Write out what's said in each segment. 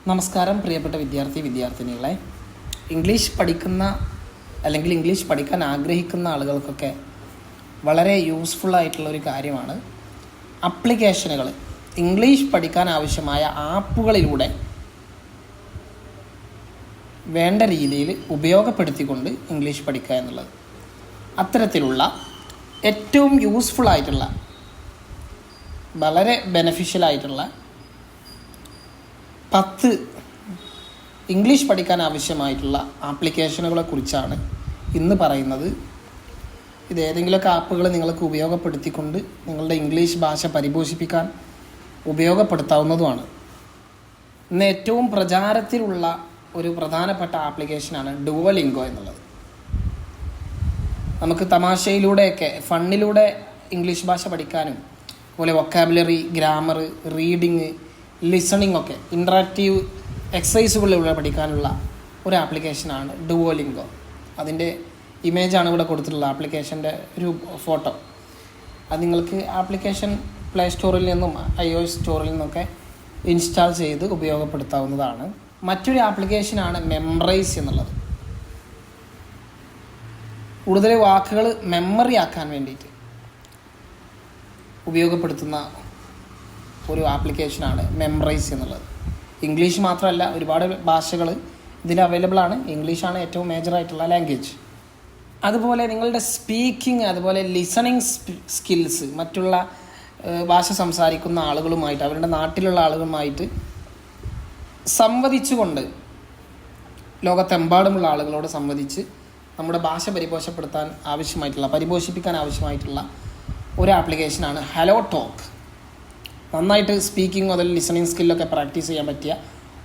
നമസ്കാരം പ്രിയപ്പെട്ട വിദ്യാർത്ഥിനികളെ. ഇംഗ്ലീഷ് പഠിക്കുന്ന അല്ലെങ്കിൽ ഇംഗ്ലീഷ് പഠിക്കാൻ ആഗ്രഹിക്കുന്ന ആളുകൾക്കൊക്കെ വളരെ യൂസ്ഫുൾ ആയിട്ടുള്ളൊരു കാര്യമാണ് ആപ്ലിക്കേഷനുകൾ. ഇംഗ്ലീഷ് പഠിക്കാൻ ആവശ്യമായ ആപ്പുകളിലൂടെ വേണ്ട രീതിയിൽ ഉപയോഗപ്പെടുത്തിക്കൊണ്ട് ഇംഗ്ലീഷ് പഠിക്കുക എന്നുള്ളത്. അത്തരത്തിലുള്ള ഏറ്റവും യൂസ്ഫുൾ ആയിട്ടുള്ള വളരെ ബെനഫിഷ്യലായിട്ടുള്ള 10 ഇംഗ്ലീഷ് പഠിക്കാൻ ആവശ്യമായിട്ടുള്ള ആപ്ലിക്കേഷനുകളെ കുറിച്ചാണ് ഇന്ന് പറയുന്നത്. ഇത് ഏതെങ്കിലുമൊക്കെ ആപ്പുകൾ നിങ്ങൾക്ക് ഉപയോഗപ്പെടുത്തിക്കൊണ്ട് നിങ്ങളുടെ ഇംഗ്ലീഷ് ഭാഷ പരിപോഷിപ്പിക്കാൻ ഉപയോഗപ്പെടുത്താവുന്നതുമാണ്. ഇന്ന് ഏറ്റവും പ്രചാരത്തിലുള്ള ഒരു പ്രധാനപ്പെട്ട ആപ്ലിക്കേഷനാണ് ഡുവലിംഗോ എന്നുള്ളത്. നമുക്ക് തമാശയിലൂടെയൊക്കെ ഫണ്ണിലൂടെ ഇംഗ്ലീഷ് ഭാഷ പഠിക്കാനും അതുപോലെ വൊക്കാബുലറി, ഗ്രാമർ, റീഡിങ്, ലിസണിങ് ഒക്കെ ഇൻട്രാക്റ്റീവ് എക്സസൈസുകളിലൂടെ പഠിക്കാനുള്ള ഒരു ആപ്ലിക്കേഷനാണ് ഡുവോലിംഗോ. അതിൻ്റെ ഇമേജാണ് ഇവിടെ കൊടുത്തിട്ടുള്ള ആപ്ലിക്കേഷൻ്റെ ഒരു ഫോട്ടോ. അത് നിങ്ങൾക്ക് ആപ്ലിക്കേഷൻ പ്ലേ സ്റ്റോറിൽ നിന്നും iOS സ്റ്റോറിൽ നിന്നൊക്കെ ഇൻസ്റ്റാൾ ചെയ്ത് ഉപയോഗപ്പെടുത്താവുന്നതാണ്. മറ്റൊരു ആപ്ലിക്കേഷനാണ് മെമ്മറൈസ് എന്നുള്ളത്. കൂടുതൽ വാക്കുകൾ മെമ്മറി ആക്കാൻ വേണ്ടിയിട്ട് ഉപയോഗപ്പെടുത്തുന്ന ഒരു ആപ്ലിക്കേഷനാണ് മെമ്മറൈസ് എന്നുള്ളത്. ഇംഗ്ലീഷ് മാത്രമല്ല, ഒരുപാട് ഭാഷകൾ ഇതിൽ അവൈലബിൾ ആണ്. ഇംഗ്ലീഷാണ് ഏറ്റവും മേജറായിട്ടുള്ള ലാംഗ്വേജ്. അതുപോലെ നിങ്ങളുടെ സ്പീക്കിംഗ്, അതുപോലെ ലിസണിങ് സ്കിൽസ് മറ്റുള്ള ഭാഷ സംസാരിക്കുന്ന ആളുകളുമായിട്ട്, അവരുടെ നാട്ടിലുള്ള ആളുകളുമായിട്ട് സംവദിച്ചുകൊണ്ട് ലോകത്തെമ്പാടുമുള്ള ആളുകളോട് സംവദിച്ച് നമ്മുടെ ഭാഷ പരിപോഷിപ്പിക്കാൻ ആവശ്യമായിട്ടുള്ള ഒരു ആപ്ലിക്കേഷനാണ് ഹലോ ടോക്ക്. നന്നായിട്ട് സ്പീക്കിംഗ് മുതൽ ലിസണിങ് സ്കില്ലൊക്കെ പ്രാക്ടീസ് ചെയ്യാൻ പറ്റിയ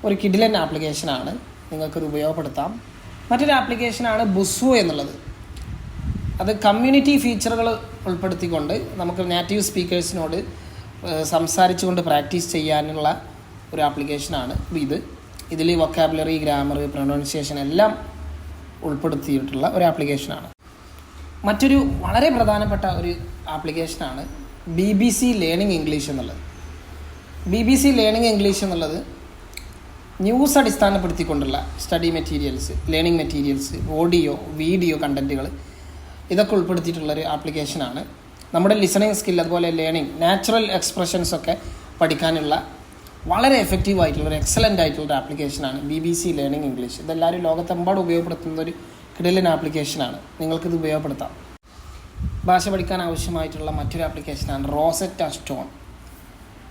ഒരു കിഡിലൻ ആപ്ലിക്കേഷനാണ്. നിങ്ങൾക്കത് ഉപയോഗപ്പെടുത്താം. മറ്റൊരു ആപ്ലിക്കേഷനാണ് ബുസ്വോ എന്നുള്ളത്. അത് കമ്മ്യൂണിറ്റി ഫീച്ചറുകൾ ഉൾപ്പെടുത്തിക്കൊണ്ട് നമുക്ക് നേറ്റീവ് സ്പീക്കേഴ്സിനോട് സംസാരിച്ചുകൊണ്ട് പ്രാക്ടീസ് ചെയ്യാനുള്ള ഒരു ആപ്ലിക്കേഷനാണ് ഇതിൽ വൊക്കാബുലറി, ഗ്രാമർ, പ്രൊനൗൺസിയേഷൻ എല്ലാം ഉൾപ്പെടുത്തിയിട്ടുള്ള ഒരു ആപ്ലിക്കേഷനാണ്. മറ്റൊരു വളരെ പ്രധാനപ്പെട്ട ഒരു ആപ്ലിക്കേഷനാണ് BBC ലേണിംഗ് ഇംഗ്ലീഷ് എന്നുള്ളത്. BBC ലേണിംഗ് ഇംഗ്ലീഷ് എന്നുള്ളത് ന്യൂസ് അടിസ്ഥാനപ്പെടുത്തിക്കൊണ്ടുള്ള study materials, learning materials, audio, video കണ്ടൻറ്റുകൾ ഇതൊക്കെ ഉൾപ്പെടുത്തിയിട്ടുള്ളൊരു ആപ്ലിക്കേഷനാണ്. നമ്മുടെ ലിസണിങ് സ്കിൽ, അതുപോലെ ലേണിംഗ്, നാച്ചുറൽ എക്സ്പ്രഷൻസൊക്കെ പഠിക്കാനുള്ള വളരെ എഫക്റ്റീവ് ആയിട്ടുള്ള ഒരു എക്സലൻ്റ് ആയിട്ടുള്ളൊരു ആപ്ലിക്കേഷനാണ് BBC ലേണിംഗ് ഇംഗ്ലീഷ്. ഇതെല്ലാവരും ലോകത്തെമ്പാടും ഉപയോഗപ്പെടുത്തുന്ന ഒരു കിടിലൻ ആപ്ലിക്കേഷനാണ്. നിങ്ങൾക്കിത് ഉപയോഗപ്പെടുത്താം. ഭാഷ പഠിക്കാൻ ആവശ്യമായിട്ടുള്ള മറ്റൊരു ആപ്ലിക്കേഷനാണ് റോസെറ്റ സ്റ്റോൺ.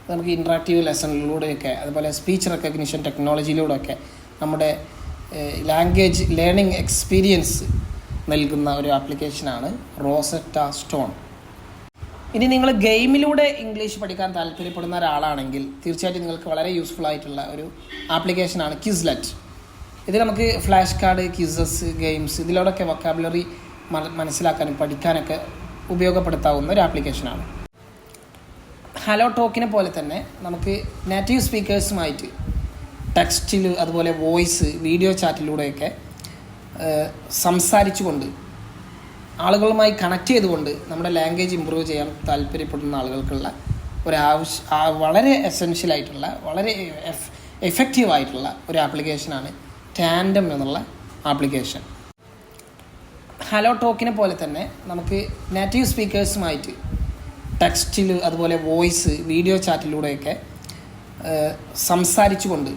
നമുക്ക് ഇൻട്രാക്റ്റീവ് ലെസണിലൂടെയൊക്കെ അതുപോലെ സ്പീച്ച് റെക്കഗ്നിഷൻ ടെക്നോളജിയിലൂടെയൊക്കെ നമ്മുടെ ലാംഗ്വേജ് ലേണിംഗ് എക്സ്പീരിയൻസ് നൽകുന്ന ഒരു ആപ്ലിക്കേഷനാണ് റോസെറ്റ സ്റ്റോൺ. ഇനി നിങ്ങൾ ഗെയിമിലൂടെ ഇംഗ്ലീഷ് പഠിക്കാൻ താല്പര്യപ്പെടുന്ന ഒരാളാണെങ്കിൽ തീർച്ചയായിട്ടും നിങ്ങൾക്ക് വളരെ യൂസ്ഫുൾ ആയിട്ടുള്ള ഒരു ആപ്ലിക്കേഷനാണ് ക്വിസ്ലെറ്റ്. ഇത് നമുക്ക് ഫ്ലാഷ് കാർഡ്, ക്വിസസ്, ഗെയിംസ് ഇതിലൂടെയൊക്കെ വൊക്കാബുലറി മനസ്സിലാക്കാനും പഠിക്കാനൊക്കെ ഉപയോഗപ്പെടുത്താവുന്ന ഒരു ആപ്ലിക്കേഷനാണ്. ഹലോ ടോക്കിനെ പോലെ തന്നെ നമുക്ക് നേറ്റീവ് സ്പീക്കേഴ്സുമായിട്ട് ടെക്സ്റ്റിൽ, അതുപോലെ വോയിസ്, വീഡിയോ ചാറ്റിലൂടെയൊക്കെ സംസാരിച്ചുകൊണ്ട് ആളുകളുമായി കണക്ട് ചെയ്തുകൊണ്ട് നമ്മുടെ ലാംഗ്വേജ് ഇമ്പ്രൂവ് ചെയ്യാൻ താല്പര്യപ്പെടുന്ന ആളുകൾക്കുള്ള വളരെ എസെൻഷ്യലായിട്ടുള്ള, വളരെ എഫക്റ്റീവായിട്ടുള്ള ഒരു ആപ്ലിക്കേഷനാണ് ടാൻഡം എന്നുള്ള ആപ്ലിക്കേഷൻ. ഹലോ ടോക്കിനെ പോലെ തന്നെ നമുക്ക് നേറ്റീവ് സ്പീക്കേഴ്സുമായിട്ട് ടെക്സ്റ്റിൽ, അതുപോലെ വോയിസ്, വീഡിയോ ചാറ്റിലൂടെയൊക്കെ സംസാരിച്ചുകൊണ്ട്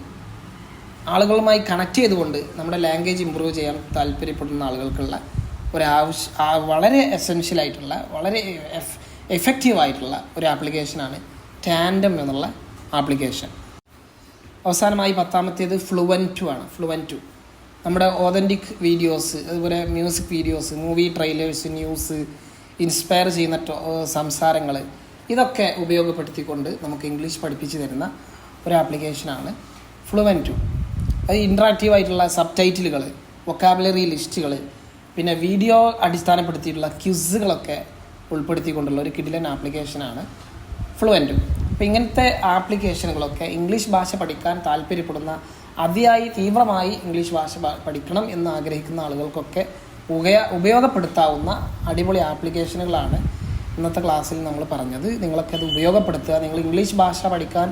ആളുകളുമായി കണക്ട് ചെയ്തുകൊണ്ട് നമ്മുടെ ലാംഗ്വേജ് ഇമ്പ്രൂവ് ചെയ്യാൻ താല്പര്യപ്പെടുന്ന ആളുകൾക്കുള്ള വളരെ എസെൻഷ്യലായിട്ടുള്ള, വളരെ എഫക്റ്റീവായിട്ടുള്ള ഒരു ആപ്ലിക്കേഷനാണ് ടാൻഡം എന്നുള്ള ആപ്ലിക്കേഷൻ. അവസാനമായി 10ാമത്തേത് ഫ്ലുവൻറ്റു ആണ്. ഫ്ലുവൻറ്റു നമ്മുടെ ഓതൻറ്റിക് വീഡിയോസ്, അതുപോലെ music videos, movie trailers, news, inspire ചെയ്യുന്ന സംസാരങ്ങൾ ഇതൊക്കെ ഉപയോഗപ്പെടുത്തിക്കൊണ്ട് നമുക്ക് ഇംഗ്ലീഷ് പഠിപ്പിച്ച് തരുന്ന ഒരു ആപ്ലിക്കേഷനാണ് ഫ്ലുവൻറ്റു. അത് ഇൻട്രാക്റ്റീവ് ആയിട്ടുള്ള സബ് ടൈറ്റിലുകൾ, വൊക്കാബുലറി ലിസ്റ്റുകൾ, പിന്നെ വീഡിയോ അടിസ്ഥാനപ്പെടുത്തിയിട്ടുള്ള ക്വിസുകളൊക്കെ ഉൾപ്പെടുത്തിക്കൊണ്ടുള്ള ഒരു കിടിലൻ ആപ്ലിക്കേഷനാണ് ഫ്ലുവൻറ്റു. അപ്പോൾ ഇങ്ങനത്തെ ആപ്ലിക്കേഷനുകളൊക്കെ ഇംഗ്ലീഷ് ഭാഷ പഠിക്കാൻ താല്പര്യപ്പെടുന്ന, അതിയായി തീവ്രമായി ഇംഗ്ലീഷ് ഭാഷ പഠിക്കണം എന്ന് ആഗ്രഹിക്കുന്ന ആളുകൾക്കൊക്കെ ഉപയോഗപ്പെടുത്താവുന്ന അടിപൊളി ആപ്ലിക്കേഷനുകളാണ് ഇന്നത്തെ ക്ലാസ്സിൽ നമ്മൾ പറഞ്ഞത്. നിങ്ങളൊക്കെ അത് ഉപയോഗപ്പെടുത്തുക. നിങ്ങൾ ഇംഗ്ലീഷ് ഭാഷ പഠിക്കാൻ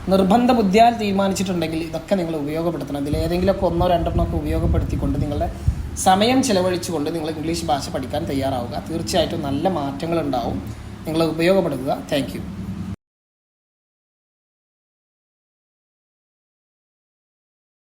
നിർബന്ധ ബുദ്ധിയാൽ തീരുമാനിച്ചിട്ടുണ്ടെങ്കിൽ ഇതൊക്കെ നിങ്ങൾ ഉപയോഗപ്പെടുത്തണം. ഇതിലേതെങ്കിലുമൊക്കെ ഒന്നോ രണ്ടെണ്ണമൊക്കെ ഉപയോഗപ്പെടുത്തിക്കൊണ്ട് നിങ്ങളുടെ സമയം ചിലവഴിച്ചുകൊണ്ട് നിങ്ങൾ ഇംഗ്ലീഷ് ഭാഷ പഠിക്കാൻ തയ്യാറാവുക. തീർച്ചയായിട്ടും നല്ല മാറ്റങ്ങളുണ്ടാവും. നിങ്ങൾ ഉപയോഗപ്പെടുത്തുക. Thank U.